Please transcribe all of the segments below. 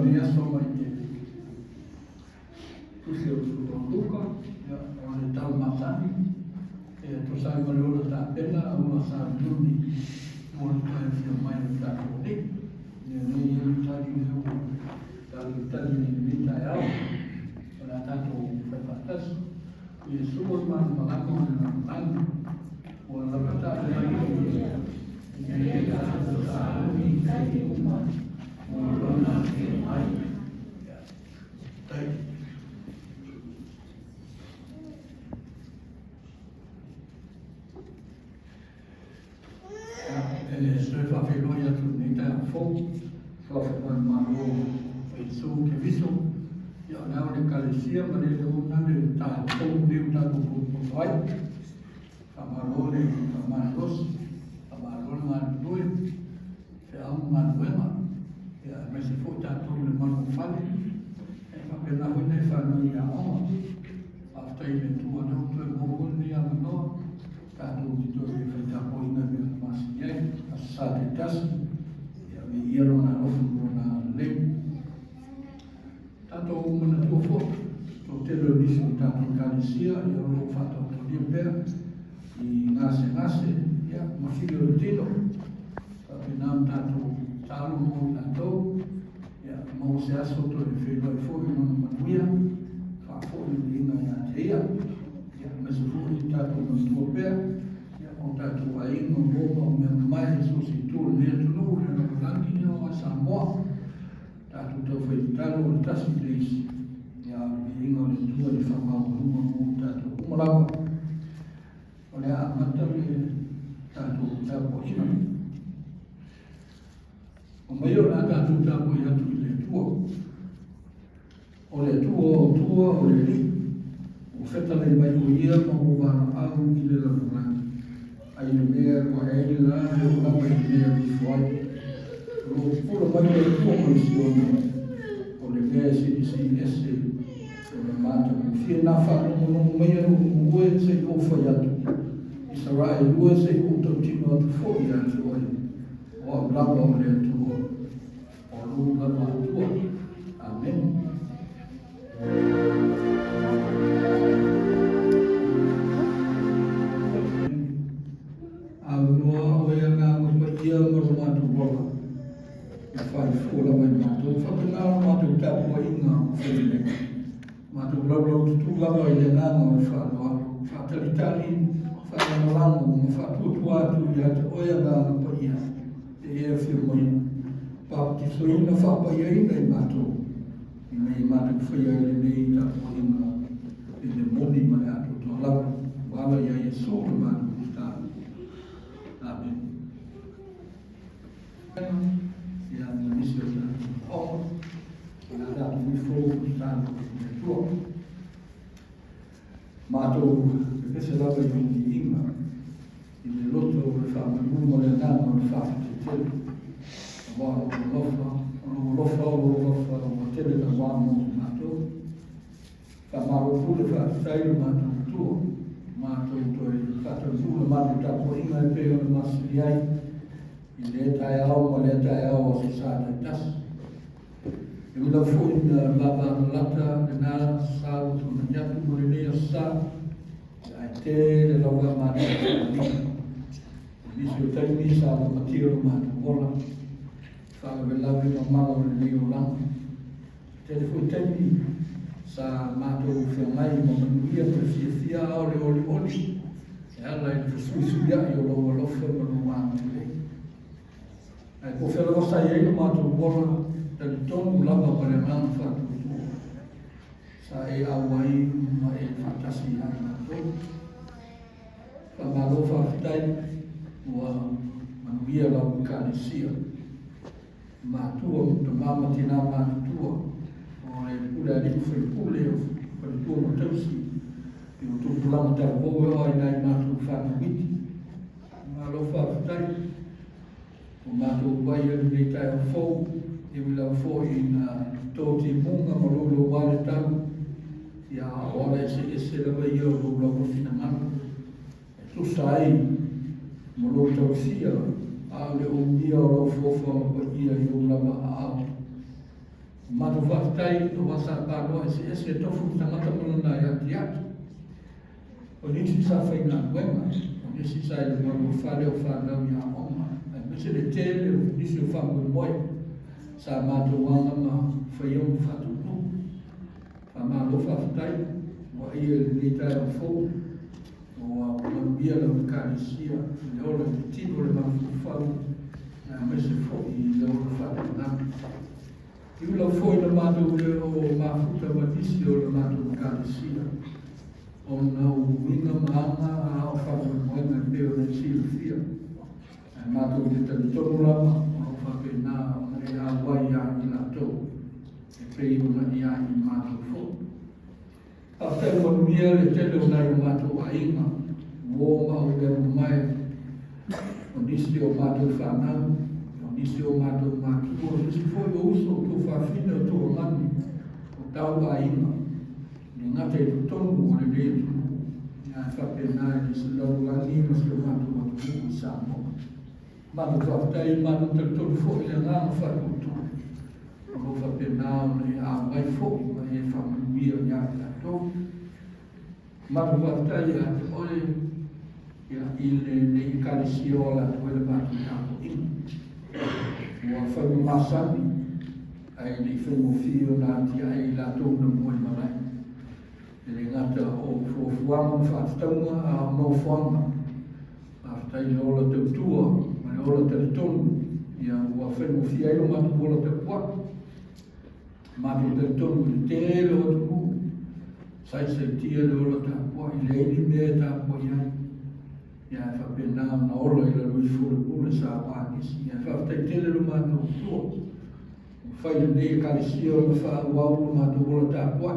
ni aso mai ke tusi o tuka o le tau matani to sai ma lolo ta pena una sa luni mo le tai fio mai o ta ko ni ni ye ta di no ta di ni ta ya o la ta to fa patas e sumo man ma ko na man o la ta ni ni ta sa ni kai uma o na ki mai tai se fa feloia tu ni ta fo fa fa malo e su che viso io na le calesia ma le una le ta fo di una tu vai fa malo le fa malos fa malo ma due se ha un man buena e a me se fo ta tu le man fale e fa per la ne fa no ya o after ile tu ana tu mo ni a no ta tu di tu che fa po ina me mas ye sa te tas ya me iro na ofu na le tanto una tu fo to te lo disi tanto calesia io l'ho fatto di per i nase ya ma figlio tino Nam tanto talo mo na to ya mo se aso to e fe vai fo no manuia fa fo ni na ya te ya me se fo ni tato no sto per ya o tato ai no mo me mai so si tu ne tu no na langi no sa mo tato to fe talo ta si tris ya ni no ni tu ni fa ma mo tato mo la o le a mata tato ta po ina o mai o la ta tu ta po ya tu le tuo o le tuo o le li o feta le mai o ia ma o va a u i le la la ai le mea o ai la o la mai mea di fuai o puro mai o tuo mai si o le mea si esse o le mata o fia na fa no mai o e se o fa ya tu i sarai o se o to tino tu fo ya tu o la o le tu o lu la ma tu amen a no o ya na mo pa ia mo ma tu bo e fa fu la mai ma tu fa na ma tu ta po ina fele ma tu lo tu la mo ile na mo fa no fa tali fa no la mo fa tu tu ya o ya na pa ia e firmo pa ki so ina fa pa ia ina i mato i mei mato fa ia le nei ta po ina e le moni ma le ato to la wala ia Yesu le mato sta amen ia na misio ta o na da mi fo sta le tuo mato che se la va in ina il lotto le fa ma le nano le fa lo fa o tele da guamo mato fa malo pure fa stai mato tu mato to il fatto tu mato ta po in e pe o masiliai il eta e au le eta e au so sa tas e la fu in lava lata na sa tu na tu le sa ai te le lava mato Visto che mi sa la mattina ma ora fa la vita male nel mio lampo telefono tempi sa mato fermai ma non via per sia oli e alla il su ya io lo fermo no ma può fare la vostra io ma tu ora del tono la va per man fa tutto sa e awai ma è fantasia fa malo fa dai wa manuia la calesia ma tu to mama tina ma tu o e pula di fu pule per tu mo tausi e tu pula ta vo o ai nai ma tu fa witi ma lo fa dai o ma tu vai e ni ta fo e mi la fo in to ti munga mo lo vale ta ya ora se la vai io lo fina ma tu sai mo tausia a le o mia o fo pa ia yo la ma a Matu whakatai o wasa pāroa ese tofu tangata mulana i ati atu. O nisi sa whainga wenga, o nisi sa i maru whare o whanau i a oma. Mese le tele o nisi o whangu moe, sa matu wanga ma whaiong whatu nu. Whamalo whakatai, o ia le nitai o fōu, o manuia la ukarisia, le ola le tino le mafu whau, mese fōu i le ola whatu nami. Iu lau foi na mātou le o mafuta watisi o le mātou kālesia. O nau winga maanga a o whakau moenga peo le sila fia. Mātou te talitonu lama, o whapena o na e awai a i latou. E pei o na ia i mātou fo. A whai manuia le tele o nai o mātou a inga. Wōma o le mai. O nisi o mātou whanau. Nisi o mātou mātou, o nisi foi o uso o tō whawhina o tō mani, o tau a inga, ni ngata e tonu o le lea tunu, ni a whapena e nisi lau langi ma si o mātou mātou i Samoa. Mātou whawhtai, mātou te tonu fo i le ngāma whakutu, o whapena o ne a mai fo, ma e whamanuia ni a tātou. Mātou whawhtai a te oe, i le i karisi o la tō e le mātou tātou inga. Ua whau masani, ai li whengo whio nā tia ai la tōna moe marai. E le ngata o fuanga whaataunga a no whanga. A tai le ola te utua, ma le ola te tonu, ia ua whengo whio ai o matu ola te pua. Matu te tonu le tele o te mu, sai tia le ola te pua, i le ini mea te pua iai. Ia e whapena na ola i la lui fure pule sa wākisi. Ia e whaptai tele lo mātou tua. Whai le nei kālesia o le whaauau lo mātou ola tā pua.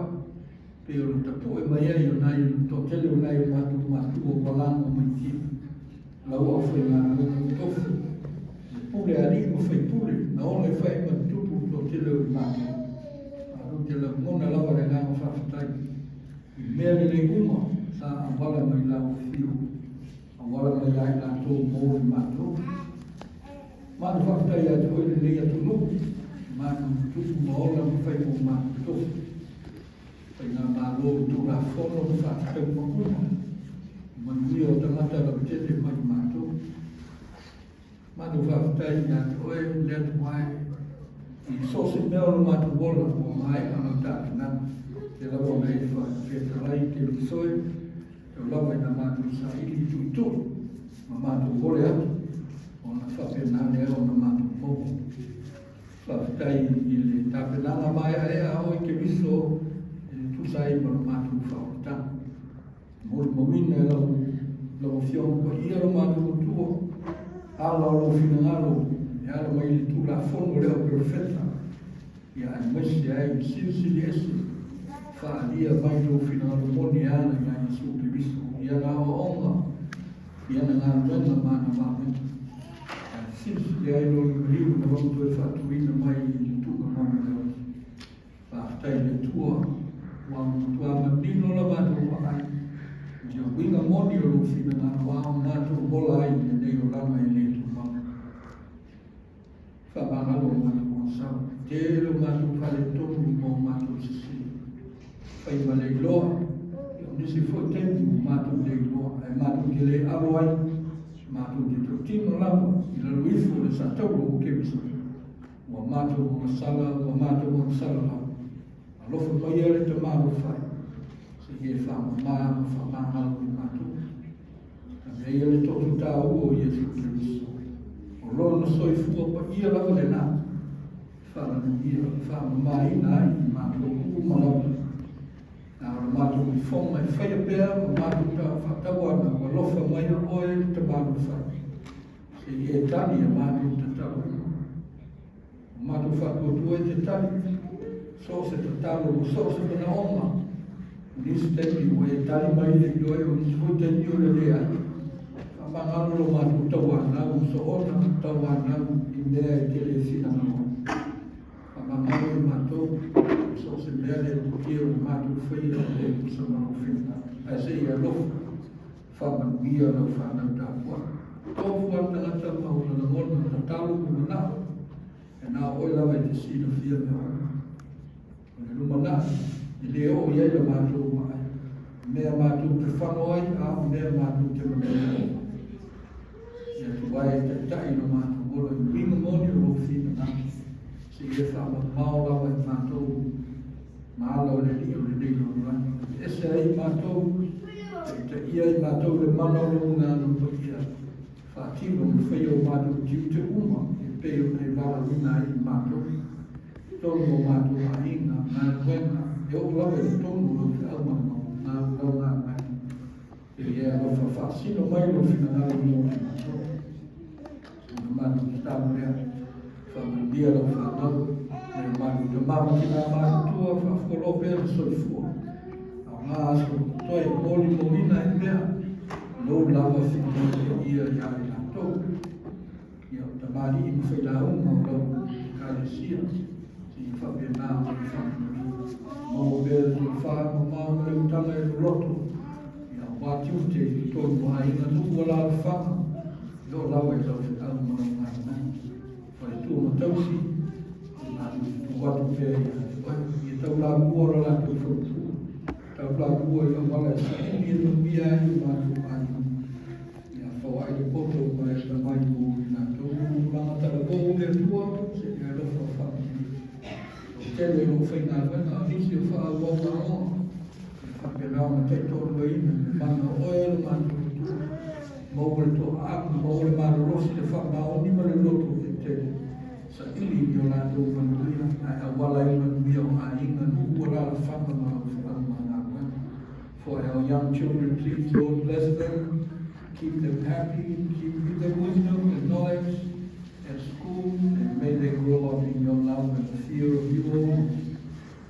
Pe o le tapu e mai ai o nai to tele o nai o mātou o walango mai tia. Lau au whai ngā ngā tofu. Pule a ringo whai pule. Na ola e whai matupu to tele o mātou. Aro te la mona lawa le ngā whawhatai. I mea le nei uma sa awala mai lau whio. Wala mai ai la tō mōri mātou. Mātou whakatai a te oile nei atu no. Mātou tupu maola mu whai mō mātou tofu. Whai ngā mālo tō la whono mu whakatau makuna. Manuia o tangata la tete mai mātou. Mātou whakatai a te oile nei atu mai. I sosi mea o mātou wola o mai ana tāki nana. Te lawa nei whakatarai te risoi. O lawa ina mātou sa ili tuituri, ma mātou kore atu, o na whapenane o na mātou mogo. Whawhitai i le tāpenanga mai e a oi ke miso tusai ma na mātou whawhitanga. Moro mawina e lau whiong pa ia lo mātou tua, ala o lo whinangalo, e ala mai le tū la whono leo perfeta, ia ai maisi ai sirisiri esi, whaalia mai lo whinangalo moni ana i ai su te miso. Ia ngā o onga, ia ngā rena mana māmena. Sisi le ai lo riu na wantu e whatuina mai i tuka mama leo. Whaatai le tua, tua manino la mātou wa ai. Ia winga moni o lo whina ngā wāo mātou bola ai le nei o lama e le tu mama. Whamangalo mātou o sau. Te lo mātou whale tonu mō mātou sisi. Whai male loa. Nisi foi tempo mātou le loa, e mātou ke le aroai, mātou te trotino lama, i la luifo le sa tauro o kebisa. Ua mātou o sala, ua mātou o sala lama. A lofa mai ere te mātou whai. Se he whamamama, whamamalo i mātou. A me ere totu tāu o Iesu Keriso. O lona soifua pa ia lava le nā. Whamamai nai i mātou umalama. Nā mātou i whonga i whaia pēr, mātou tā whatawana, wa lofa mai a oe te mātou whai. Se i e tani a mātou te tau. Mātou whakotua e te tani, so se te tau o so se te na onga. Nisi tepi o e tani mai e i oe o nisi hoi teni o le lea. Whamangalo lo mātou tau anau, so ona tau anau i mea e te le sina ngā. Whamangalo i mātou, so se mea le kia o mātou whaia le kusa maro whina. A se i alofa, whamanuia lau whanau tāpua. Tōfu atangata mauna na mona na tālu kuna nā. E nā oi lawa i te sina whia me ora. le lumana I le o ia le mātou mai mea mātou te whanoi a mea mātou te manei ia tu wai te tai no mātou ora I winga moni o whina na se ia whama maolawa I mātou maala o le li o le li o le ese ai mātou te ia I mātou le mana o le una no pa ia whātino me whaio mātou tiu te uma e peo nei wala wina I mātou tonu o mātou a inga nā wenga e o lawe I tonu o te aumama nā launga mai e ia lo whawhasino mai lo whina nā o mātou o mātou ki tāmu rea whamandia lo whanau me mātou te mama ki nā mātou tua whawholope le soifua a ngā aso toi moli momina I mea lo lawa whina ia ia I nātou ia o tamari I mwhaila unga o lau kāresia whape nā o mō bēr tu whāma māma le utanga e roto ia wātiu te tōru mā ina nuku ala le whama I o lawa I lau te au mara ngā whai tū ma tausi nā tu watu pē ia tau la mua la tu whautu tau la mua I o wala e sa eni e nukia I mātu āina ia whawai le poto ma e ta mai mō I nā tōru langa tala gō le tua se ia lofa whama tele o whainga wena a nisi o wha wau wau whapena o te tōru e ina me mana oe lo mātu tu maure tō āku maure māru rosi te wha maoni ma le loto e tele sa ili I o lātou manuia ai a wala I manuia o a inga nuku o lāla whama ma o whama ngā wena for our young children please Lord bless them keep them happy give them wisdom and knowledge at school and may they grow up in your love and the fear of you all.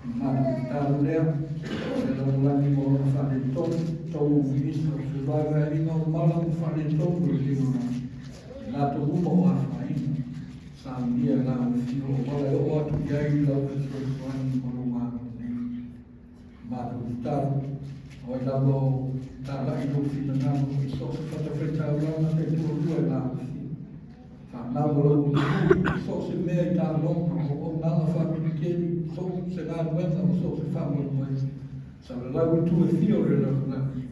Mātou tāru lea, e lau lani mo na whare tonu, tau minister of survivor e ina o mala mo whare tonu e lino na. Nātou uma o awhaina, sa unia la o whio o wala e o atu iai lau e soi whani mo no mātou nei. Mātou tāru, o e lau o tāra I no whina ngāmo I so se whatawhetau rana te tuarua e lau whina. Nā wala o so se mea I tā longa o nāna whakirikeri, so se ngā ruenga o so se whamua mai. Sa le lau tu e whio re lau laki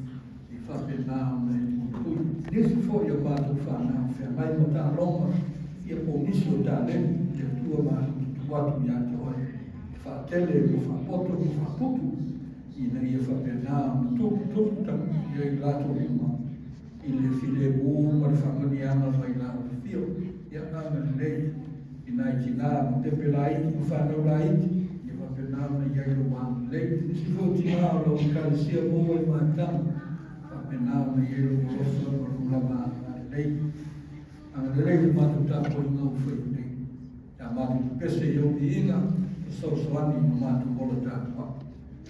I whape nā nei o tui. Nisi fo I o mātou whanau whea mai mo tā longa I a po nisi o tā lemu te tua mātou tu watu I a te oe. Whaatele mo whapoto mo whaputu I na I a whape nā mo tupu tamu I a I lato rima. I le while mū ma le whamani ana mai nā o whio. Ia ngā nei I nai ki nā mo te pelaiti mo whanau laiti I whapenāma I airo wāma lei nisi fōti ngā o lau kāresia mō I mātama whapenāma I airo o rosa o rulama ngā lei anga le lei mātou tāpo I ngau whai nei tā mātou pese I au I inga I sausoani no mātou mola tātua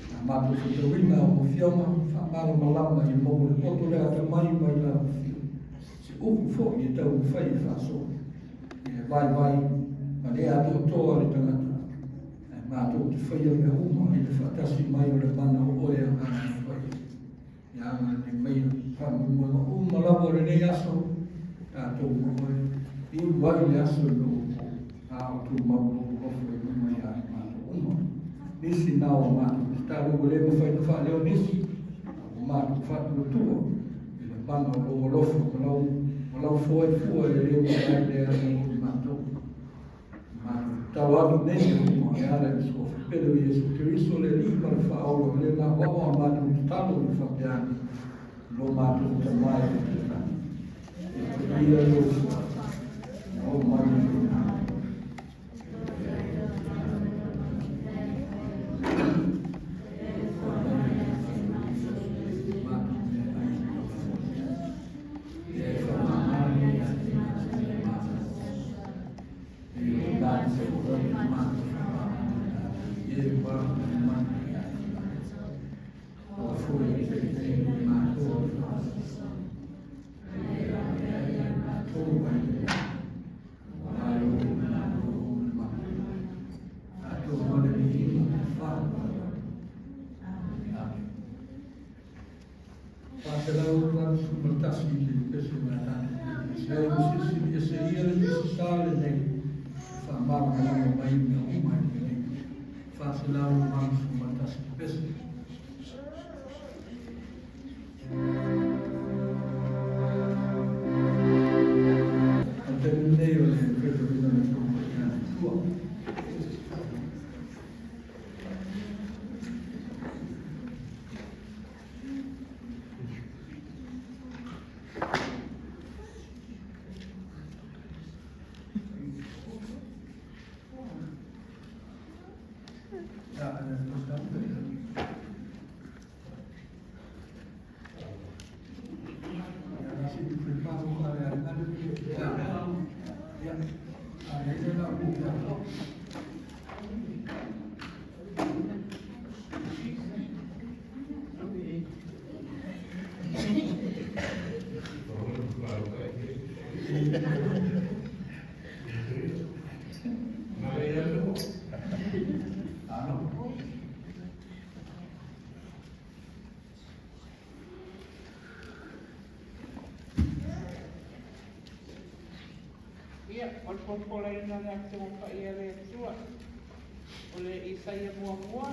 tā mātou whetawina o whioma whamara malama I mō le poto lea ta mai mai la o whio se upu fo I tau whai I whasoa vai ma le ato toa le tangata e mātou te whaia me uma I le whatasi mai o le mana o oe a ngā whaia I anga ne mea whamu mua uma lawa le nei aso tātou mo oe I wai le aso no a o tu mau o ofu e uma I a mātou uma nisi nā o mātou te tāru o le ma whai na wha leo nisi o mātou whatu o tua I le mana o lo lofu o lau fua e leo mai le aso tau atu nei o e ala I so pero I Yesu Cristo le li para whaolo le nā wawa a mātou te talo I whapeani lo mātou te mai o te tani. E ia lo o mai o sila umang sumatas kipes. Al termineo del decreto de la República de Cuba. Pola ina le ate mo pa ia le tua. O le Isaia mua mua.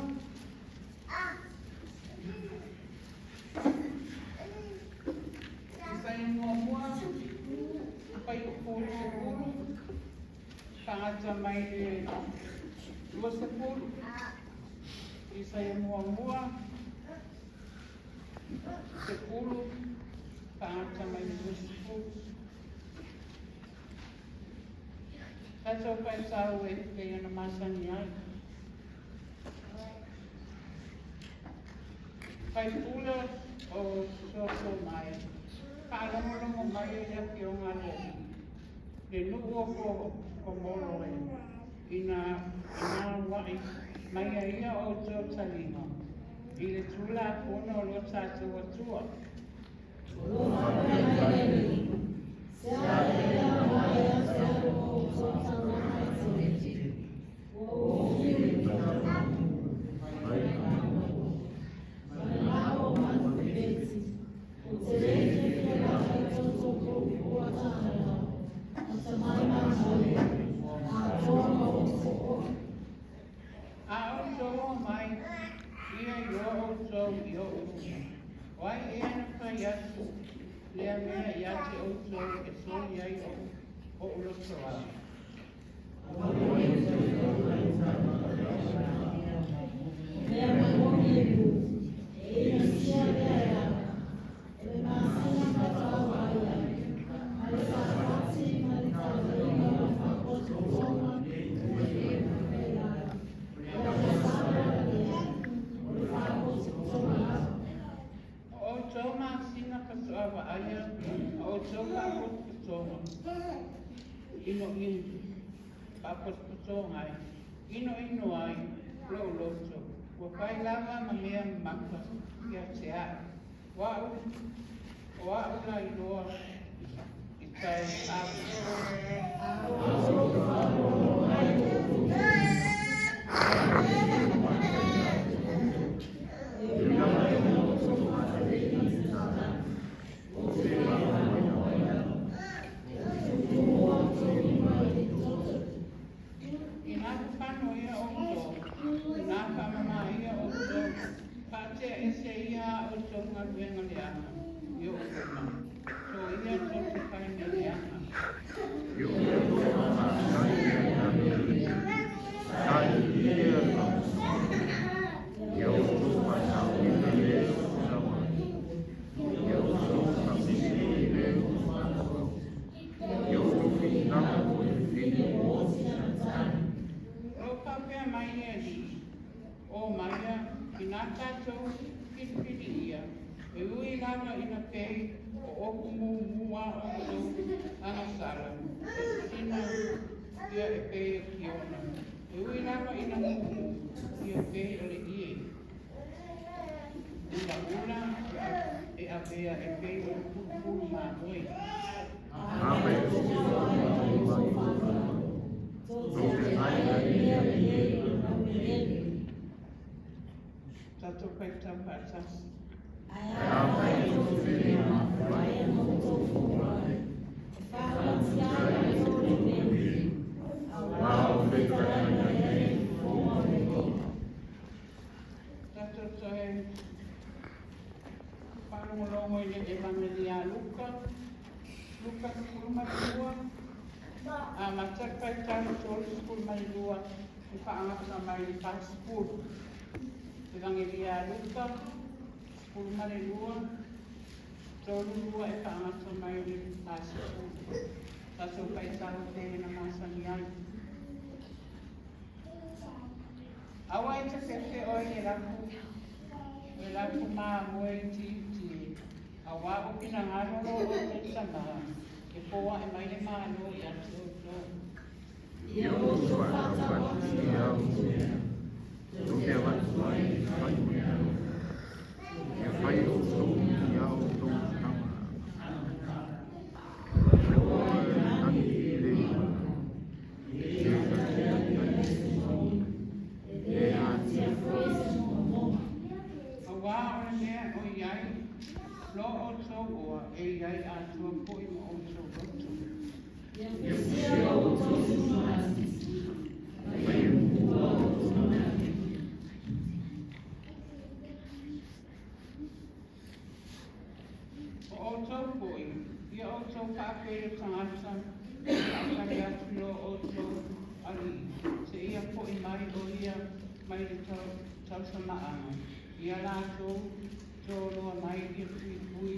Isaia mua mua. Pai o pōru se pūru. Tangata mai le lua se pūru. Isaia mua mua. Se pūru. Tangata mai le lua se pūru. Tato pai tau e te ana masani ai. Pai pula o soko mai. Kālamolongo mai e aki o ngā lea. Le nuku o molo e. Ina wai mai a ia o tō talima. I le tūla puna o lo tātou atua. Wai e ana pai atu, lea mea i ate outou e soni ai o ulo soa. Ino papotonga ino ai lo loto wa pai lava ma mea maka ia te a wa la ino i tai pai tano sol school mai lua i whaangata mai i pa school. Te rangiria luka, school mai lua, tolu lua i whaangata mai i pa school. Tato pai tano te na masani ai. Awa i te pepe oi e laku maa moe i ti. Awa o kina ngaroro o te sama. E poa e mai le maa no i atu o. Ia o whakata wati ia o Toke a watu ai e whai o ia. E whai o tau ia o tau tama. E oa e nani i le ia. E kati a ia. E a tia Awa o mea o iai, lo o tau oa e iai atua po i mo o tau rotu. e sia o tau sumasi. Whai o mua o tau nani. O tau poi, ia o tau whaakwere tangata, whaakare atu lo o tau ali, se ia po i mai o ia mai le tau samaanga. Ia lātou, tō roa mai i pui,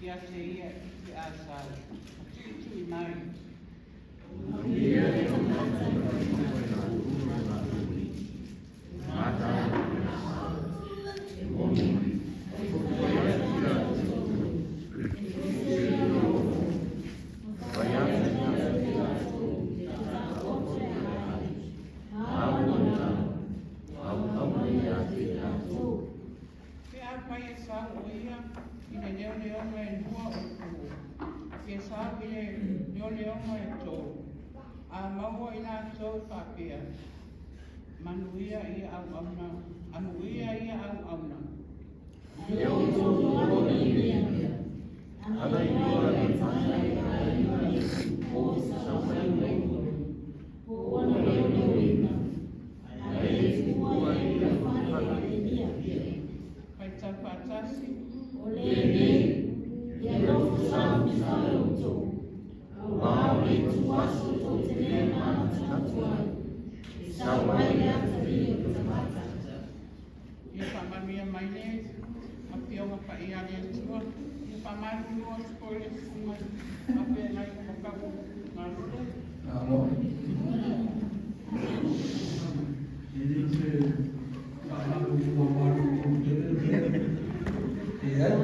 ia te ia i āsau. Tui mai. Ia e o mata i a ura la tui. Mata e momi. Whai a tira Whai a tira Auna i a tira Pe a pai e sau o ia, i le leo leonga e nua o kū. Pe sau i le leo leonga e tō. A maua i nā tō whapea. Manuia i au auna, anuia i au auna. E o tō o ni mea. Ana i ua e tana i a iwa i o sa mai nei. O ana leo leo ina. A e te ua i a whana e nia pia. Pai tau pātasi, O le nei, ia lofu samu sa e o tō. Wao e tu aso tō te ne mana tatu ai. E sa wai e atari o te mata. ia whamamia mai ne, a pionga pa i ale atua. Ia whamaru noa skole kumai, a pia nai kakaku ngā rure. Alo. Ini te whakaru i wamaru o te e ai,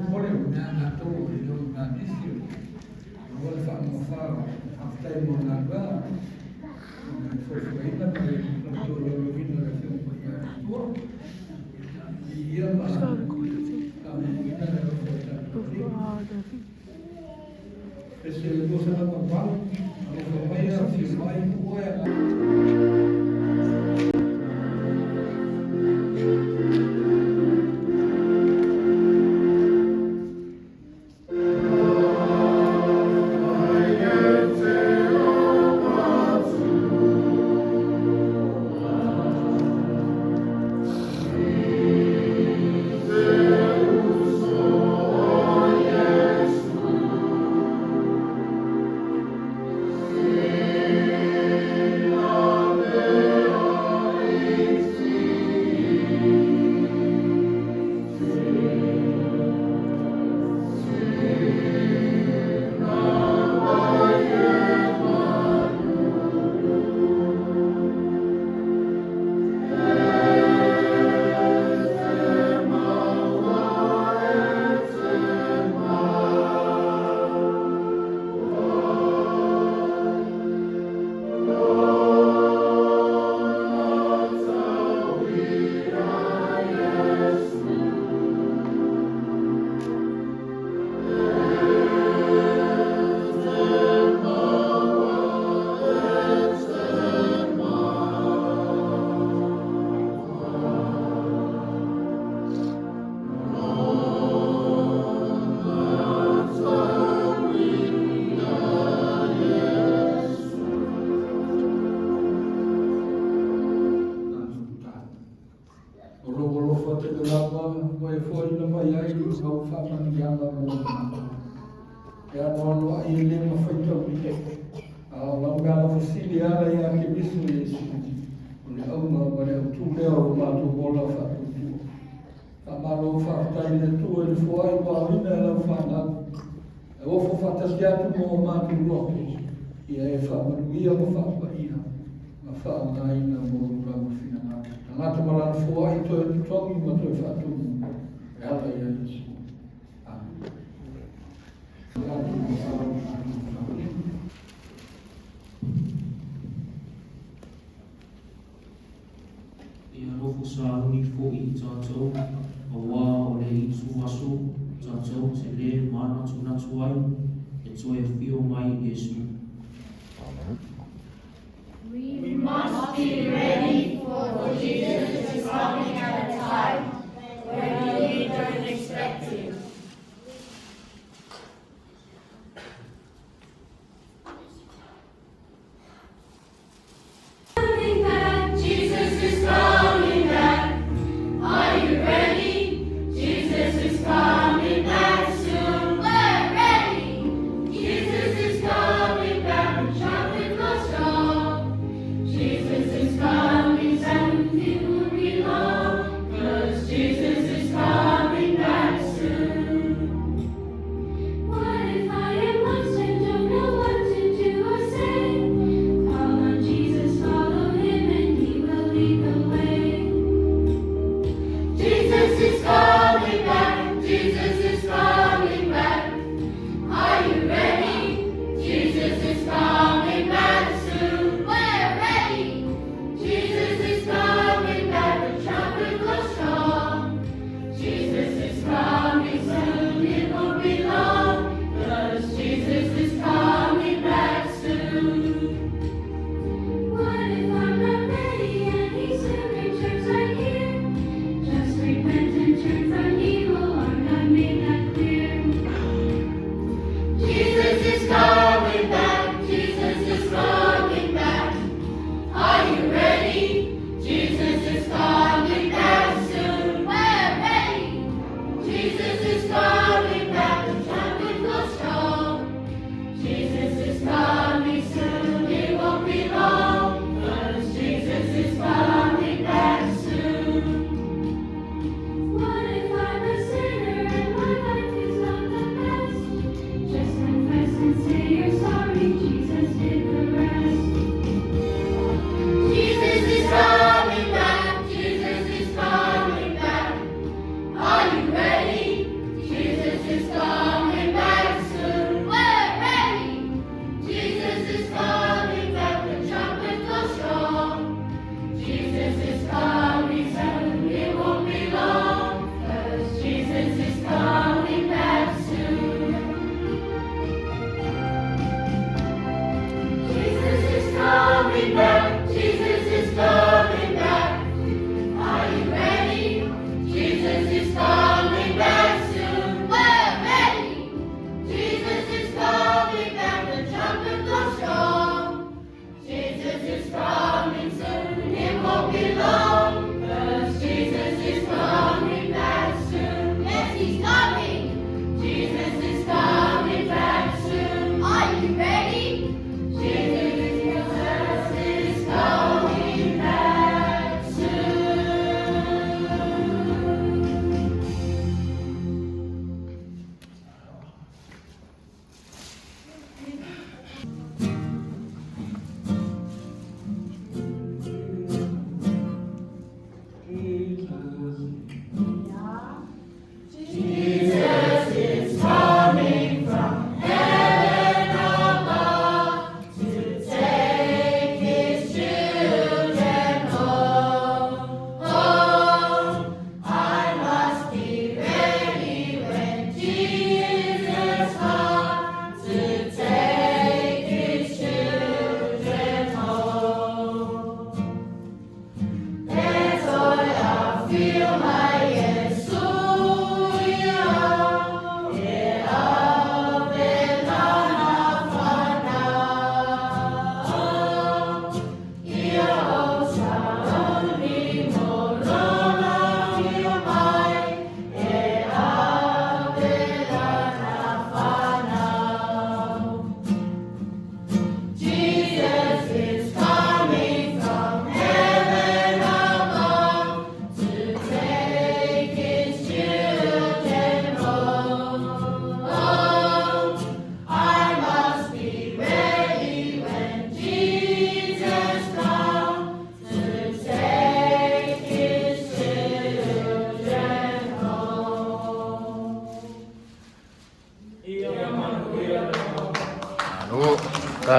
kore o mea ngā tō i o ngā nisi. Kore whakamawhara, haftai mo ngā rā. Whawhaina mai, tō rauwina ka te opa i a tua. I ia ma, ka mwina e o whawhaina. Ese le cosa na papá, a lo vai a firmar e foi a magala fusili ala ia ke bisu Yesu. Le au ma le tu le o ma tu bola fa tu. Amalo fa tai le tu e foi pa ina la fa na. E o fo fa tasia tu mo ma tu lo. Ia e fa ma ia mo fa pa ia. Ma fa na ina mo la mo fina na. Na tu mala foi to e to mi mo to fa tu. Ala ia Yesu. Ia rofo sa uni fo I tātou, a wā o le I tu aso, tātou te le mana tuna tuai, e toi e whio mai Yesu. We must be ready for Jesus is coming at a time when we don't expect him. Jesus is coming back. Are you ready? Jesus is coming back soon. We're ready. Jesus is coming back. Trumpet will stop. Jesus is coming.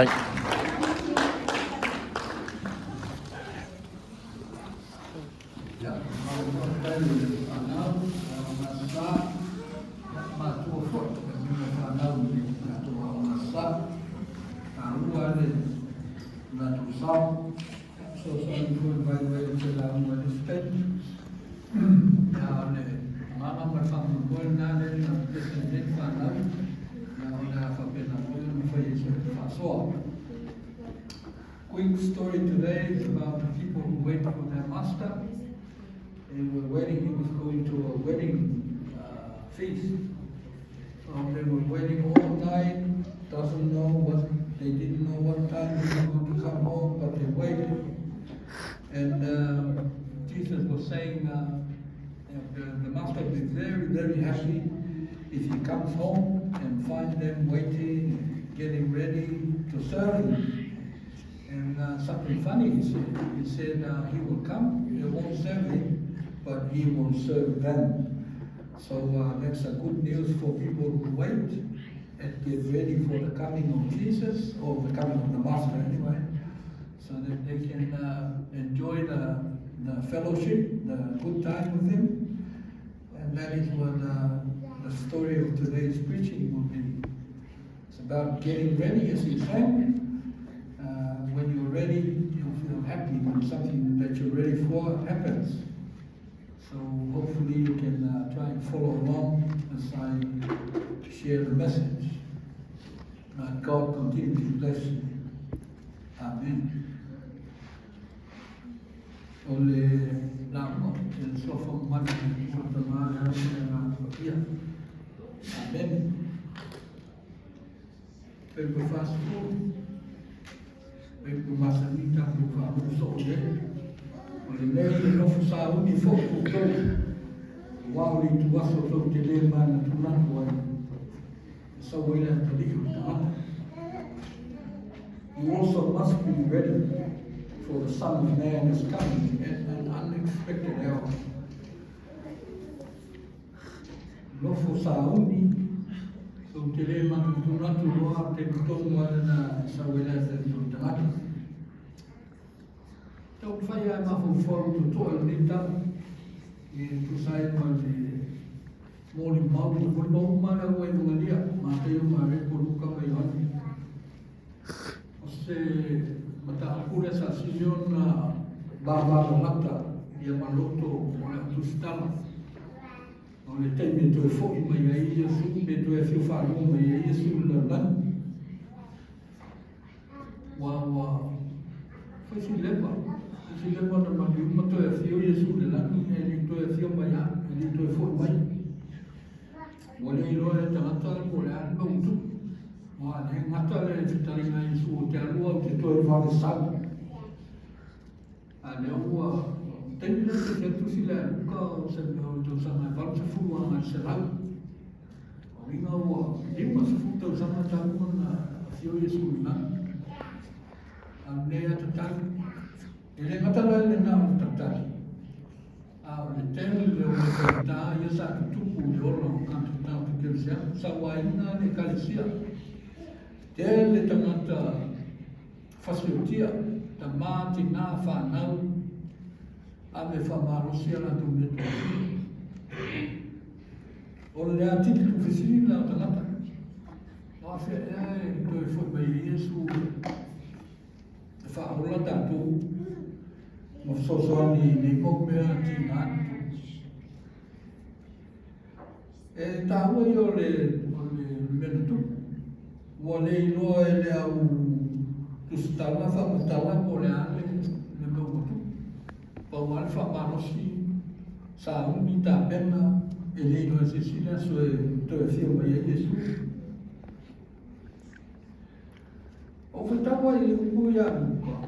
Ai. Ya, anau, masa, matu fort, anau ni matu masa, arua le matu sau, so pun vai dalam Palestin. Ya le, mana macam pun ada yang presiden anau, yang ada kapten pun foi fasoa. Quick story today is about the people who wait for their master. They were waiting, he was going to a wedding feast. So they were waiting all night, they didn't know what time they were going to come home, but they waited. And Jesus was saying, the master will be very, very happy if he comes home and finds them waiting, getting ready to serve him. And something funny he said he will come, he won't serve him, but he will serve them. So that's a good news for people who wait and get ready for the coming of Jesus, or the coming of the Master anyway, so that they can enjoy the fellowship, the good time with him. And that is what the story of today's preaching will be. It's about getting ready, as he sang. When you're ready, you'll feel happy when something that you're ready for happens. So hopefully you can try and follow along as I share the message. God continue to bless you. Amen. Ole lama el sofa mati pertama ya. Amen. Pelo fast food. Pelo masanita pelo famoso soje. Ole nei no fa uni foco to. Wow, li tu aso to te le mana tu na ko. So we let the leave. You also must be ready for the Son of Man is coming at an unexpected hour. No for sauni, so te le mana tu na tu roa te kutonga na sa we let the leave. Tau whai ai mafu wharu tu toa rita, e tu sai ma te mōri mau, mōri mau mana ua i mga lia, ma te uma reko luka mai honi. O se mata akure sa Simeon na bābāra lata, ia maloto o le atu stala. O le tei me toe fo'i mai a Iesu, me toe whiu whanua mai a Iesu le lani. Wa whaisi lewa. Si le mana mani uma toe whiu Iesu le lani, e li toe whiu mai a, e li toe fo'i mai. Wa le iloa e tangata ko le anu utu. Wa le ngata le whitari ngai Iesu o te alua o te toe whare sau. A le ua, teni le te tusi le aluka o se meo tau sanga e waru se furu anga se rau. O inga ua, lima se furu tau sanga tamu na whiu Iesu le lani. A nea tatari. Ele ngata le na o tatari. A le tele le o le ta ia sa tupu le ola o kanto tau te kelsia. Sa waina le kalisia. Tele tangata fasiotia. Ta mati na whanau. A me whamarosia la tu meto. O le atiti tu whisiri la o tangata. O a whea e toi fwoi mai Iesu. Te whaola tātou. Mo sosoani ni mokmea ti ngātu. E tāua i o le mena tu. Ua le iloa e le au tusitala, whamatala po le ale le meu tu. Pau ale whamarosi sa umi tā pena e le iloa se sila so e toi whio mai e Iesu. O whetawa i upu ia uka.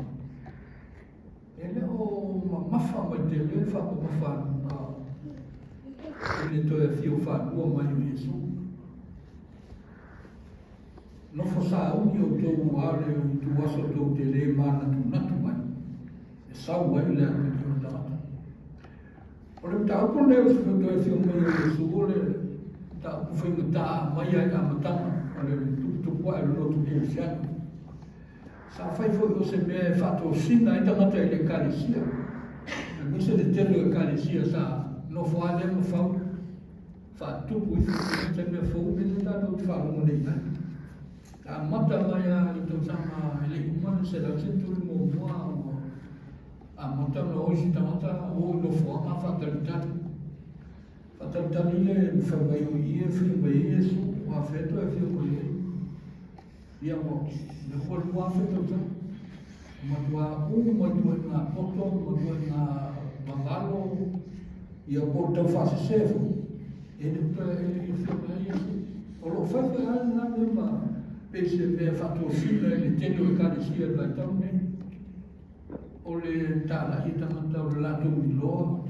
Ele o mafa mai te le whapa mafa nuka. Ele toi a whio whanua mai o Iesu. Nofo sa uni o tōu are o tu aso tōu te le mana tu natu mai. E sau mai le ake ki o tāta. O le ta upo leo se toi a whio mai o Iesu o le ta upo whainga tā mai ai a matanga. O le tupu ai lo tu ke siano. Sa fai foi o se me fatto sina ita mata ele kalesia. Me se le telo kalesia sa no fale no fa fa tu pui se me fo me ta do fa mo nei na. Ta mata mai a to sama ele umano se la sentu mo mo a mata no hoje ta mata o no fo ma fa ta le fa mai o ie fi mai isso o afeto é fio com ele. E a morte. Depois do afeto, uma na poto, uma na bangalo, e a porta faz servo. Ele o faz na mesma PCB fatto fila ele tem o caricia da também. O le tá lá e tá mandando lá do Miló.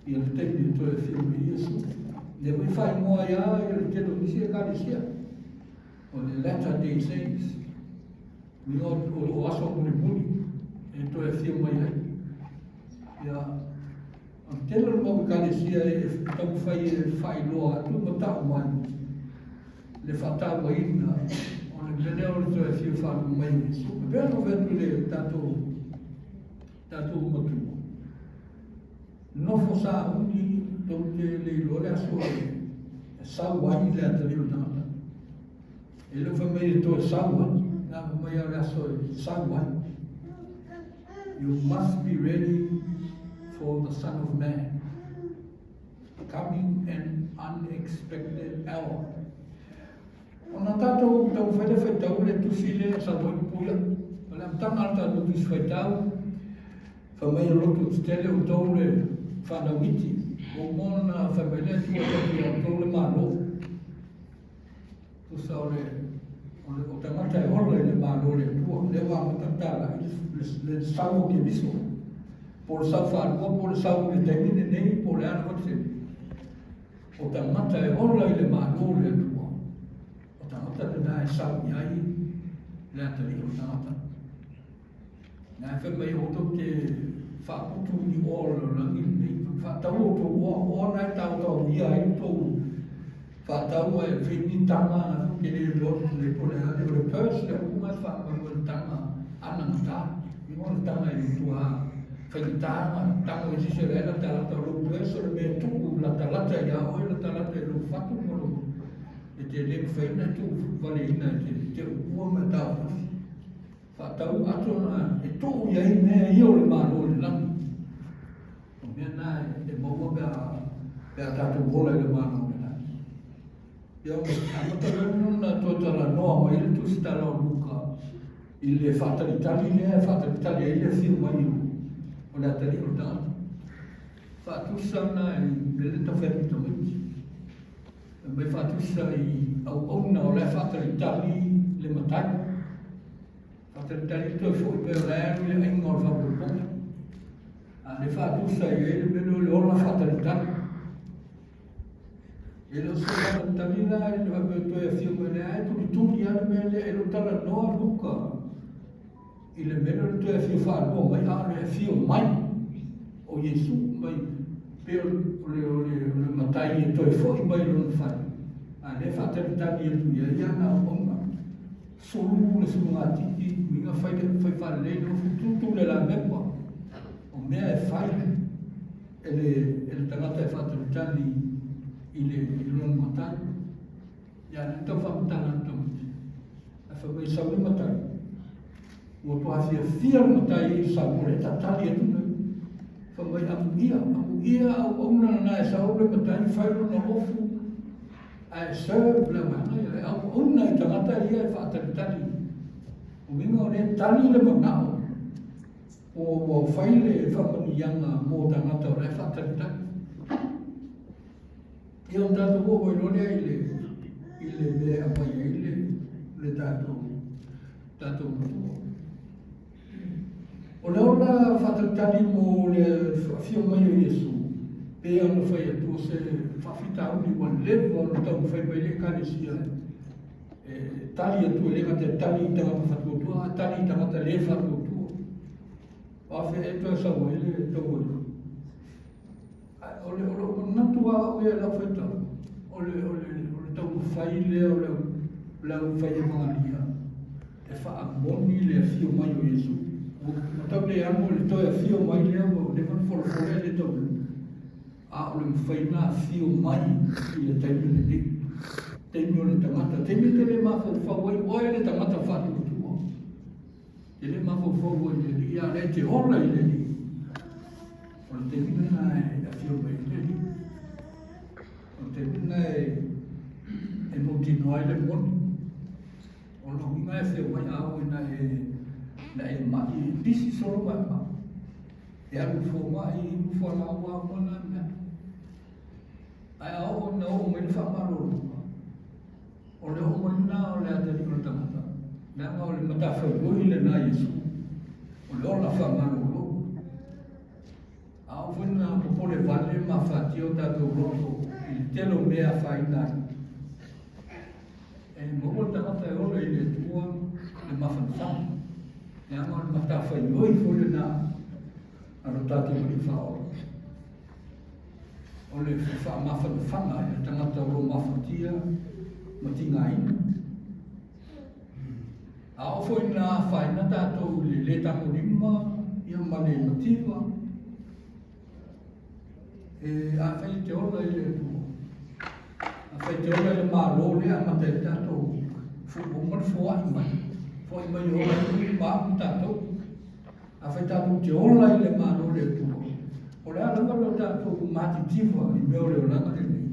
E ele tem todo o filme isso. Depois faz moia, ele tem o caricia. On the Latter-day Saints, o aso o muli, então é filme aí. A tela não carecia, então faz loa, tudo tá humano. Le fatava aí na, onde ele então é filme faz mais isso. Bem não vê tudo tanto muito. Não fosse onde ele olha só o aí lá dentro. Ele foi meio todo sábado, na manhã só sábado. You must be ready for the Son of Man, coming an unexpected hour. Ona tato tau foi tau le tu sile sa voi puia. Ona tang alta tu foi tau. Fa mai lotu tele o tau le fa na witi. O mona fa bele tu o tau le malo. Tu saure o tangata e orla le malo le tua le wa matala le sau ke viso por sa fa por sau le termine nei por la notte o tangata e orla le malo le tua o tangata le dai sau ai le atari o tangata na fa mai o to ke fa putu ni orla la ni fa tau to o na tau to ia ai to fa tau e fini tama que ele le polare le pers le uma fa ma tama ananta e non tama in tua fentana tama si serena tala lo pers le tu la tala ya o la tala lo fatto mo e te le fena tu valina te uma ta fa tau atona e tu ia me io le mano le lam me na e mo ga ta tu bola le mano io non tutta la nuova il tu sta la Luca il fatto l'Italia il film io ho la ricordata fa tu sana il tofetto metti e fa tu sai o no la fatto l'Italia le montagne fatto l'Italia tu fu per le in orfa per poco le fa tu sai il la fatto l'Italia e lo so tanina e lo vedo e filmo ne tu gli anni e lo tala no Luca il meno tu e fa no mai ha e film mai o Gesù mai per le matai tu e foi mai non fa le fatte l'Italia tu ya na bomba solo le sumati mi ga fai fare lei no tutto la memba o me fai e le tanata fatte l'Italia il non matai ya non fa mutana to fa mai sa matai o to asia fia matai sa more tatalia tu fa mai amuia o una na sa o matai fa no ofu a serve la mana ya o una tangata ia fa tali o mingo ne tali le mana o faile fa mani yanga mo tangata le fa tali io ho dato poco non è il appaia le dato molto o ora fatto tanimo le fiume io Gesù e hanno fatto tu se fa fita un buon levo non fai bene caresia tali tu le mate tali da fatto tu tali da mate le fatto tu va fe tu sa vuole to ole natua o la feta ole tau faile ole la faile malia e whaamoni le fio mai o Iesu. O tau le amo le toi a fio mai lea o le man wholofore le tau. A o le mwhaina fio mai i le taimi le li. Taimi o le tangata. Taimi te le mawhawhawai oe le tangata whatu kutua. Te le mawhawhawai le li. Ia re te ola i le li. O le taimi na e a fio mai le li. O le taimi na e motino ai le moni. O lo inga e feo mai au na e mai disi solo mai ma. E alu fo mai fo la wa mona na. Ai au na o me fa malo. O le o mai na o le atari o tamata. Na ma o le mata fa lui le na Yesu. O le ola fa malo lo. Au fo na po le vale ma fa tio ta do roto. Il telo mea fa ina. E mo tamata e ola ile tua le mafan. E ama le mata fa lui fo le na. Ano tatu mani whao. O le wha mawhanawhanga e tangata o mawhatia ma tinga ina. A ofo ina whaina tātou le tango lima, ia ma le mativa. E a whai te ola i le tua. A whai te ola i le mālo le a mata e tātou fuomani fōai mai. Fōai mai ola i māmu tātou. A whai tātou te ola i le mālo le tua. O le ala wala tātou māti tiva i meo leo langa le nei.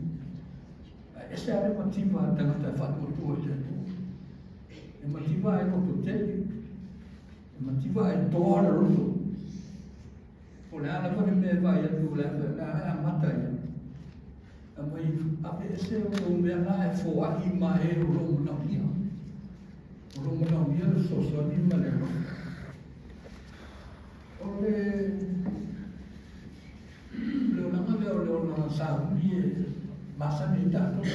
E se ale mativa tangata e whatu tua i le tua. E mativa e koto tele. E mativa e toa le roto. O le ala wale me vai atu le a mata ia. A mai ape e se o mea la e fōa i ma e o romo na mia. O romo na mia le sosoni ma le roto. O leonanga sauni e masani i tātou.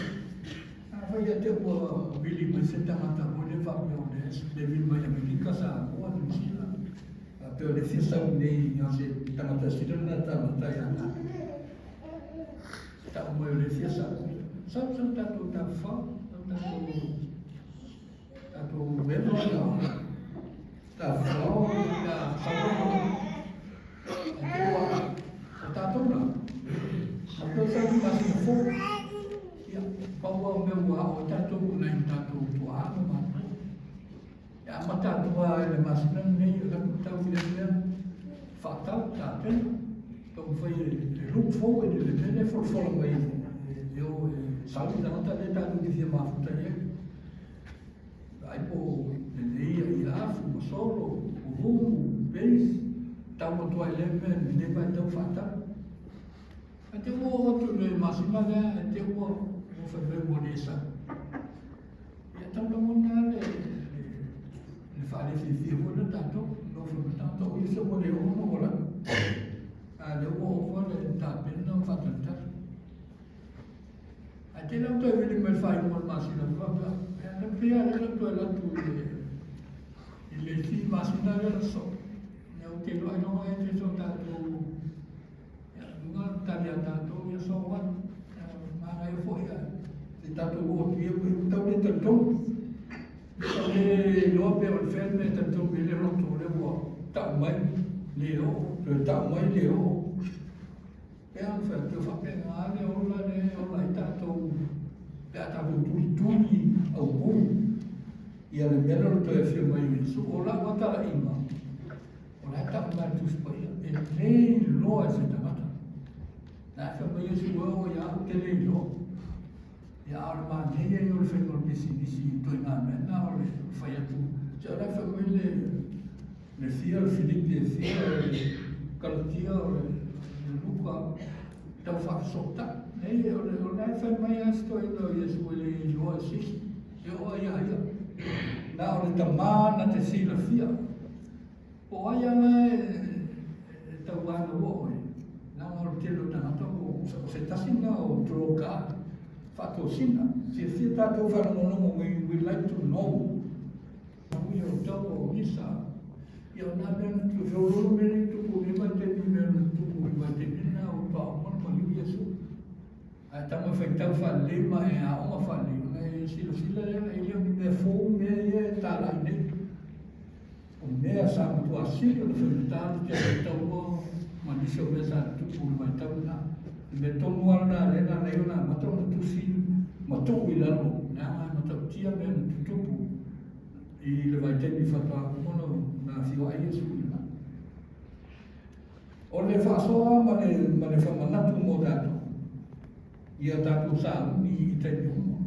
A whai a te ua wili mai se tangata o le whapea o le wili mai Amerika sa oa New Zealand. A peo le fia sau nei a se tangata sirena tangata i ana. Tau mai o le fia sau. Sau tātou tā whau, tātou weno ana. Tā whau, tā whau. Tātou na. A peo sa ni masi na fō. Ia, paua o meu wā o tātou nei tātou tua anu mātou. Ia, ma tātou a ele masi na nei o tātou tau i le mea. Whātau, tāpena. Tau whai e luk fō e le mene wholwhola mai. E o salu tangata le tātou ki thia mafuta e. Ai po le leia i afu, o solo, o humu, beis. Tau mo tua ele mea, ne vai tau whātau. A te ua otu le masina lea, a te ua o whaweu o nesa. Ia tauna mona le whaare whiwhia wana tātou, no whaweu tātou, i sa wane ono ola. A le ua owa le tāpena o whatantar. A te lau toi wili mai whai mo masina whawea. A le pia le lau toi latu i le ti masina le so. Ne o te loa inonga e te so tātou. Nga talia tātou ia so wan, mga e fo ia. Te tātou o tia ko i tau le tātou. Le loa pe o le whelme tātou me le roto le ua tau mai leo, le tau mai leo. Pe an whai te whapenga ale ola i tātou. Pe a tātou tui au kou. Ia le mena roto e whia mai Yesu. O la watara ima. O la tau mai tuspa ia. E nei loa se tamata. Nā whamai Yesu o ia o te leilo. Ia ara mā nei e o le whenua nisi toi ngā mena o le whai atu. Tia ora whamai le fia, le Filipi e fia, le Galatia o le Luka. Tau whakasota. Nei o nā whamai as toi no Yesu o le iloa sisi. E o ia. Nā o le tamā na te sila fia. O aia e tau wana o e. Nā o telo tangata o se tasina o droga, whatosina. Se fia tātou whanonongo, we like to know. Nui o tau o nisa. Ia nā mena tu whiororo mene tuku ni mai te mena tuku ni mai te mena o pāumana ma liu Yesu. A tama whaitau whalema e a oma whalema. E sila e leo ni mea fōu mea e tālai ne. o mea sa matua asili o le whamitalo te taua manisa o mea sa tupu le mai tauna me tonu ana lena nei ona matau na tusi matau i lalo na matau tia me na tutupu i le vai teni whatua kono na whiwa ai esu ina o le whaasoa ma le whamanatu mo dato ia tātou sa uni i teni umo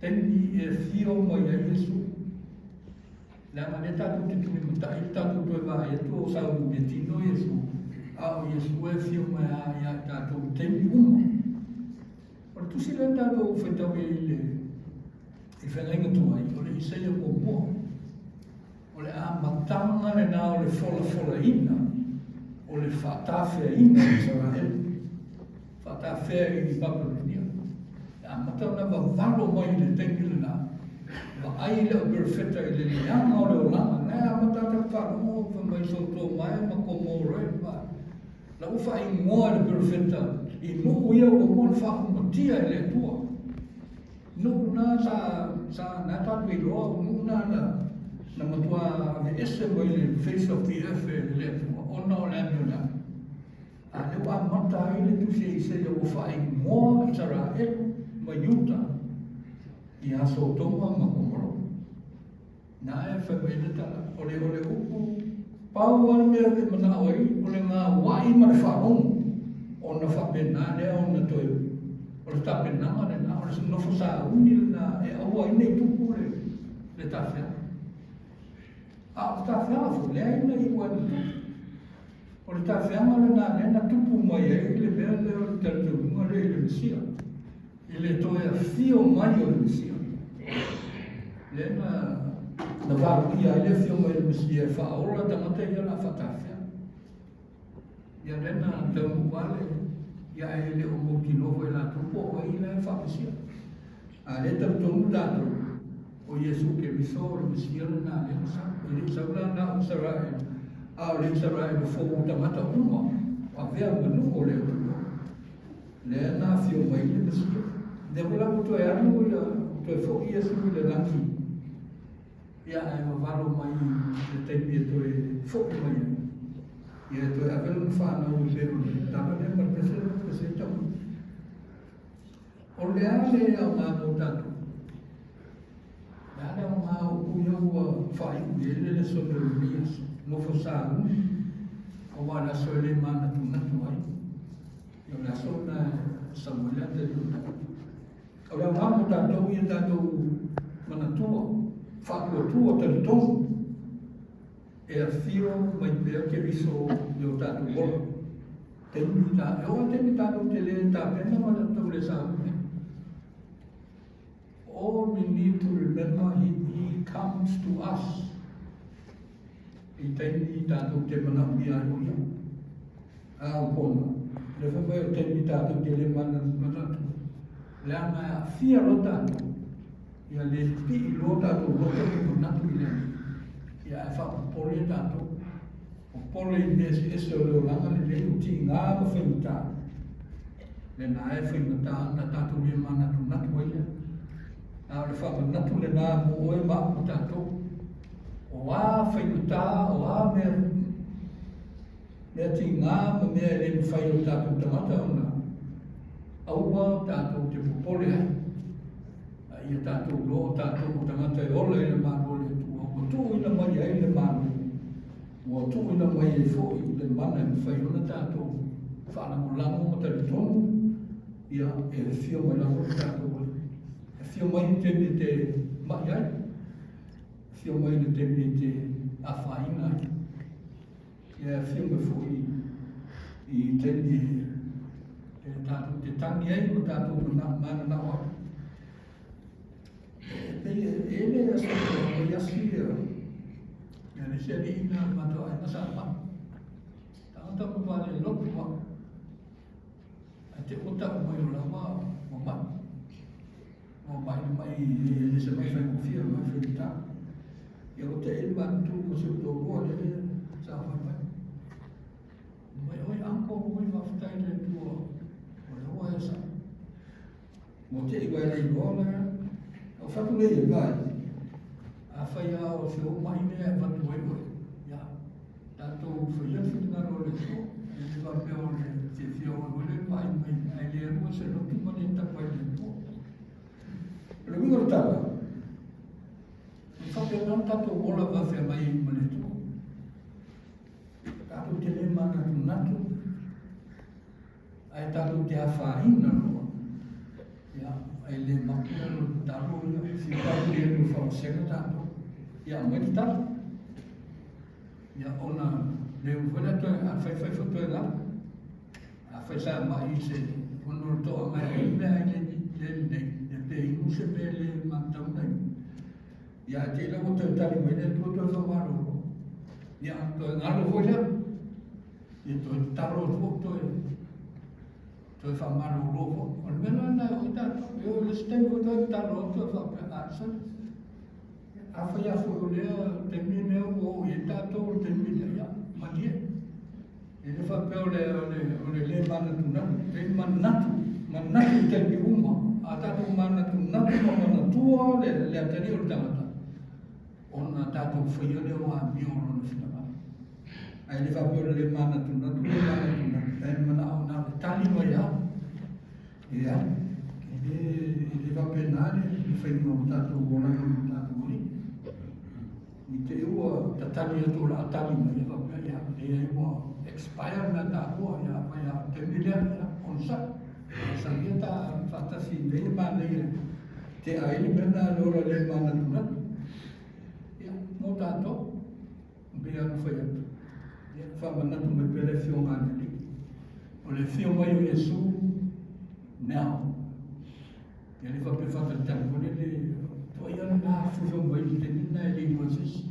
teni e whio mai ai esu la mane tātou te tumi mutai tātou toi wa e tō sa uni e tino esu au Yesu e whio mai a ia tātou teni umo. O le tusi le tātou whetau e i whenenga tuai, o le Isaia o mua. O le a matanga le nā o le fola ina, o le whatawhea ina i Israel. Whatawhea i Babylonia. Le a matanga wa valo mai le tengi le nā. Wa ai le o berfeta i le lianga o le olanga. Le a matanga whanomo mai so tō mai ma komo roi mai. La ufa i ngoa le perfetta i nuku ia o mon fa matia le tua nuku na sa na tatu i loa nuku na matua ve ese mo le face of the earth le tua ona o le amina a le wa mata i le tusi i se le ufa i ngoa i Israel ma yuta i aso toma ma komoro na e whamene tala ole upu pau ana mea te mana oi, o le ngā wai ma le whaongu, o na whapena lea o na toi, o le tapenanga le nā, o le sinofo sa uni le nā, e aua ina i tupu le tawhea. A o tawhea fu, lea ina i ua ni tupu. O le tawhea ma le nā, le na tupu mai e, le mea le o le taritunga le le misia. I le toi a fio mai o le misia. Le na varu ia ele fio mai le misia e whaola tamata ia na whatawhea. Ia rena taumu wale, ia ele o moti novo e la tupo o i le whapisia. A le tautomu dato o Yesu ke miso le misia le na le misa. I le saula na Israel. A le Israel o fogu tamata uma. A vea manu o le ulo. Le na fio mai le misia. De wala kuto e anu ia, to e fo Yesu le langi. Ia e mawalo mai le teimi e toi foku mai ai. Ia e toi avelu na whanau i peru ni tapa ne mar pese tau. O le ale au ngā mō tātou. Le ale au ngā uku iau whai ui ele le sono Elias. Nofo sāu. O wāna so ele mana tu natu ai. Ia le aso na Samuela te tuna. O le au ngā mō tātou i e tātou manatua. Whatua tua tari tonu e a whio mai pēr ke riso i o tātou bola. Temi tātou te le tā pena ma le tau le sāune. All we need to remember, he comes to us. I temi tātou te mana ui a ia. A o pona. Le whawai o temi tātou te le mana manatu. Le anga a whia lo tātou. Ia le pi i lo tātou roto i o natu i leni. Ia e whapapole tātou. O pole i mesi ese o leo langa le leo ti ngā ma whaimata. Le nā e whaimata na tātou le ma natu ai ia. Nā le whapanatu le nā mo oe maku tātou. O a whaimata, o a mea ti ngā ma mea le ma whai o tātou tamata o nā. Aua tātou te popole ai. Ia tātou loa tātou o tangata e ola i le mālo le tua. O tū ina mai ai le mālo. O tū ina mai e fōi le mana e mwhai ona tātou. Whanamo lango ma tari tonu. Ia e whio mai lango tātou. E whio mai ni temi te mai ai. Whio mai ni temi te awhaina ai. Ia e whio mai fōi i temi tātou te tangi ai o tātou mana na wau. Ele é só o Yasir. Ele se ali na matou a nossa mãe. Então como vale logo uma. Até outra uma lá uma. Uma ele se vai confiar, vai acreditar. E outra ele bantu com seu dogo ele sabe vai. Mas oi anco vai fazer ele tudo. Olha essa. Mote igual aí agora. O fato lei vai. A whaia o se o mai mea watu ai oi. Ia, tātou whaia whingaro le so, e le wapea o le te whia o le mai mai, ai le arua se lotu mani tapai le to. Le wingo tala, e whapea nau tātou ola wawhea mai i mani to. Tātou te le mana tu natu, ai tātou te hawhaina roa. Ia, ai le mapia no talo ia, si tātou ia no whausenga tātou. Ia, mai ki tātou. Ia, ona le uwhena toi, a whai whatoe ngā. A whai sa mai se, ono toa mai ai mea ai le pe inu se pe le matau nei. Ia, te ila o toi tari mai le tua toi whamaro. Ia, toi ngaro hoia. Ia, toi taro toi toi whamaro roho. O le mena ana o tātou, e o le steng o toi taro toi whapea asa. A whai a whai o lea te mine o i tātou te mine ia, matia. E le whapea o le mana tu natu, te manatu te mi uma. A tātou mana tu natu ma mana tua le atari o le tangata. Ona tātou whai o lea o a mi o rona whinama. Ai le whapea o le mana tu natu, e mana au nā le tali mai a. Ia, le whapea nāre, le whainua o tātou wonaka o tātou ori. I te ua tatani atu la atali mai le whapea ia, e ua expire na tātua ia, mai a te milea ia, onsa. Sa ia tā whatasi nei mānei te aile mena lora le mana tunatu. Ia, no tātou, bea no whai atu. Ia, whamanatu mai pele whio ngāneli. O le whio mai o Yesu, now. Ia le whapea whatatani, o le toi ana nā whio mai i te nina e li Moses.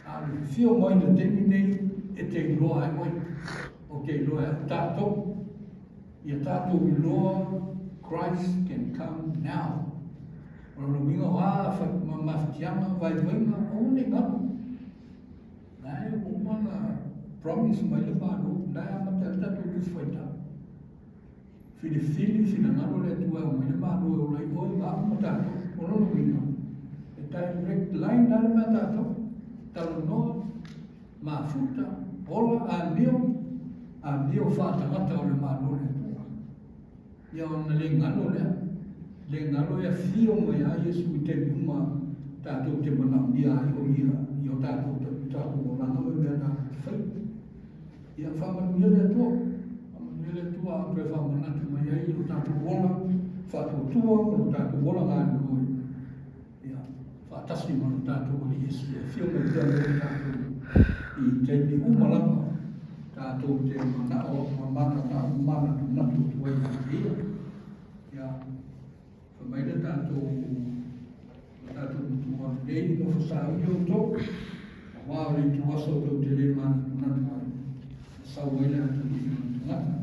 A le whio mai na te nei e te iloa e mai. O te iloa e tātou. Ia tātou iloa, Christ can come now. O le winga o a mawhatianga vai wainga o ne ngano. Nai o mana promise mai le pāno, nai amata tātou tu whaita. Whiri whina ngano le tua o mai le pāno o lai oi ngā amata o no winga. E direct line nare mea tātou. Talo noa, mafuta, ola, a nio whātangata o le māno le tua. Ia ona le ngalo ia whio mai a Yesu i te uma tātou te manau ni a o ia, i o tātou o ranga mai mea tātou te whai. Ia whamanuia le tua, a koe whamanatu mai ai i o tātou ola, whātou tua, o tātou ola ngāni roi. Ia, whātasi manu tātou o Yesu, ia whio mai te mea tātou i te ni umalama. Tātou te manao, mana tu natu tu wai a ia. Ia, whamaila tātou tu anu nei, no whasau i o tō. Wāori tu aso tau te le mana tu natu wai. Sau waila atu i tu ngata.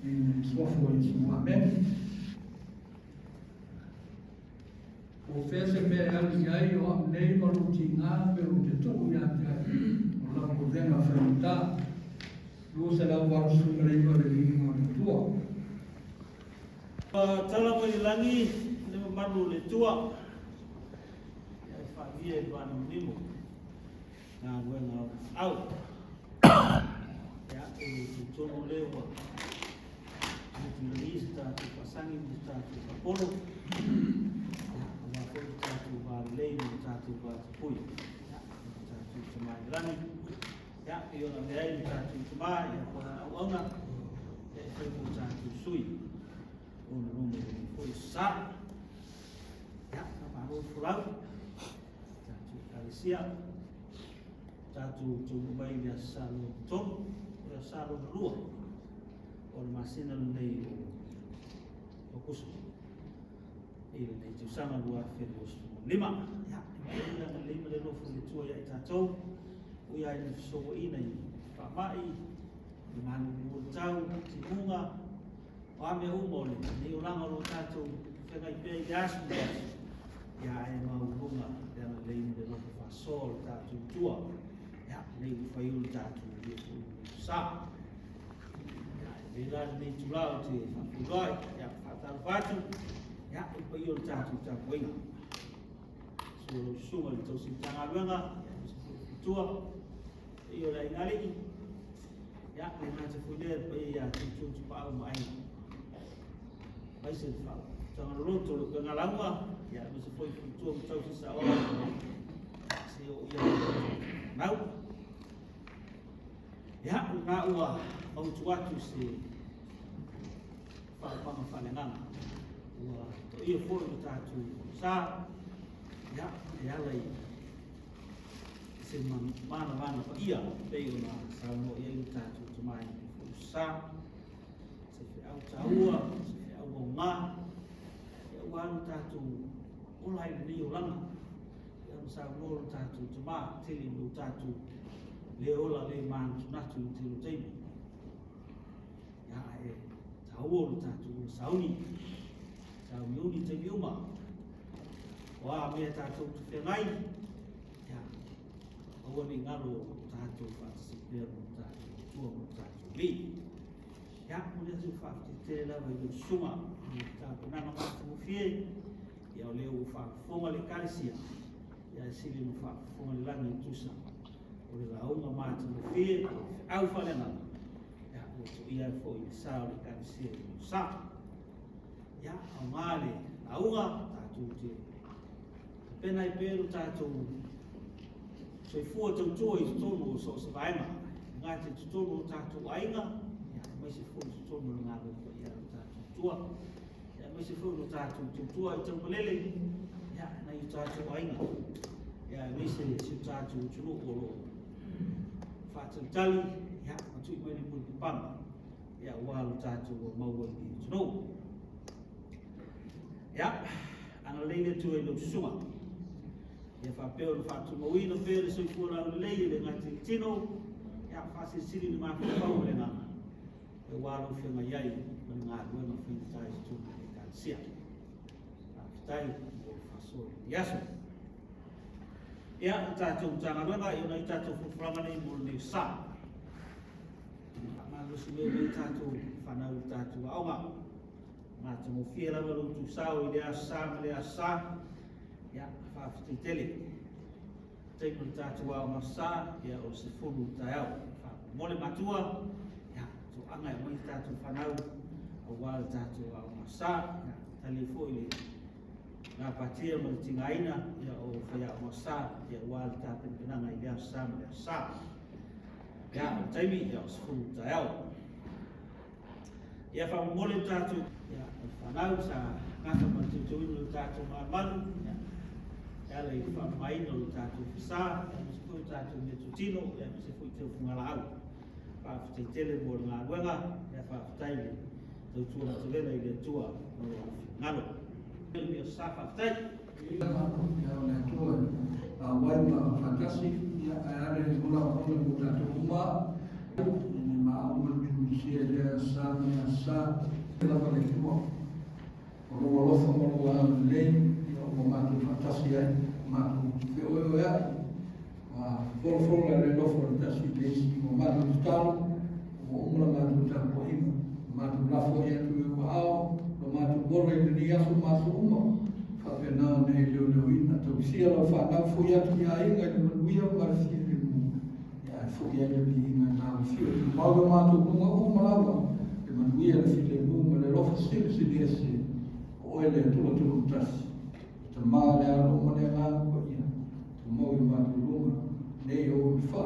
I swafo i su amen. O whese me ali ai o am nei maru ki ngā me o te tō i ate ai. O lako venga whaita. Lusa la waru sumarima le ingo le tua. Tala mo i langi, le maru le tua. Ia whawia i wānu nimo. Ngā wenga au. Ia e tono lewa. Tu lista, tu pasangi, tu kapolo. Ia whakoi tātu wā leini, tātu wā pui. Ia tātu te mai langi. Ia, i ona mea i tātou te maa, ia kona au auna, e whaimu tātou sui. Ona rome i whoi sā. Ia, ka maro whurau. Tātou karisia. Tātou tōku mai mea sālo tonu, mea sālo rua. Ona masina nei o kusu. I nei te usanga lua whero lima. Ia, i langa lima le lofu le tua ia i tātou. Ui ai ni so ina i whamai, i manu o tau, ti hunga, o ame umole, ni o langa ro tātou whengai pēi i asu asu. Ia e mau hunga, ia na leini de roka whasol tātou tua. Ia, nei u whaiulu tātou i o sā. Ia, e vela nei tulau te whapuroi, ia whataru whatu. Ia, e whaiulu tātou tātou inga. tu sunga tu sintanga luenga tua iyo la ingali ya lena te fuder pe ya tu pa mai se fa tanga roto lo nga langa ya se foi tu tu sa ora se o ya nau ya na ua au tu se fa fa lenga ua iyo foi tu sa ya ya lai se mana pa ia pego na sa mo ia luta tu mai sa se fe au taua se fe au nga ya wa luta tu ulai ni ulanga ya sa mo luta tu ma tili luta tu le ola le man tu na tu tili tei ya e taua luta tu sauni sauni te biuma wa me ta tu fe ngai ya o ni ngalo ta tu fa se per ta tu mo ta tu bi ya mo le tu fa te la va yo suma ta na na ma tu fie ya le u fa fo le kalisia ya sili mo fa fo le la ni tu sa o le la o ma tu fie au fa le na ya o tu ia fo i sa le kalisia sa ya o male aua ta tu te pena i pēru tātou so i fua tau tua i tonu o so se vaima ngā te tonu o tātou ainga mai se fua i tonu o ngā roko i au tātou tua mai se fua o tātou tua i tau malele na i tātou ainga mai se tātou tunu o lo whātau tali matui mai ni puni panga wālu tātou o maua i tunu ana leile tu e lo sunga ya fa peo fa tu mo ino peo so fu la leile ngati tino ya fa se sili ni ma fa o le na e wa lo fe mai ai na ngā no fin tai tu e ka sia tai o fa so yaso ya ta tu tanga no ga yo na ta tu fu franga ni mo ni sa ma lo su me ta tu fa na ta tu au ma tu mo fiera lo tu sa o idea sa me sa ya fa tele te ku tatu wa masa ya o se fulu tao fa mole matua ya tu anga mo tatu fanau o wa tatu wa masa ya telefo ile na patia mo tingaina ya o fa ya masa ya wa tatu pina na idea sa me sa ya taimi ya o se fulu tao ya fa mole tatu ya fanau sa ngata mo tu tatu ma malu ela i fa mai no tatu sa se foi tatu me tutino se foi te fungala au fa te tele mo nga wenga fa tai to tu na tele na ile tua no ngalo me sa fa tai ya na tua wai ma fantasi ya are ula ula tatu uma ni ma o tu si ele sa me sa la pa le tua o lo fo mo la le o matu fantasi ai matu ke o ya for le lo for tasi besi o matu talo o umla matu tapo hima matu la fo ya tu o ao lo matu bole ni ya so matu uma fa pena ne lo ina to sia lo fa na fo ya tu ya inga ni manuia ma fi mu ya fo ya le inga na fi ma lo matu uma uma la e manuia le fi le mu le lo fa si desse o ele tu tasi male a luma le ngā ko ia. Tu mau i mātu luma, nei o i wha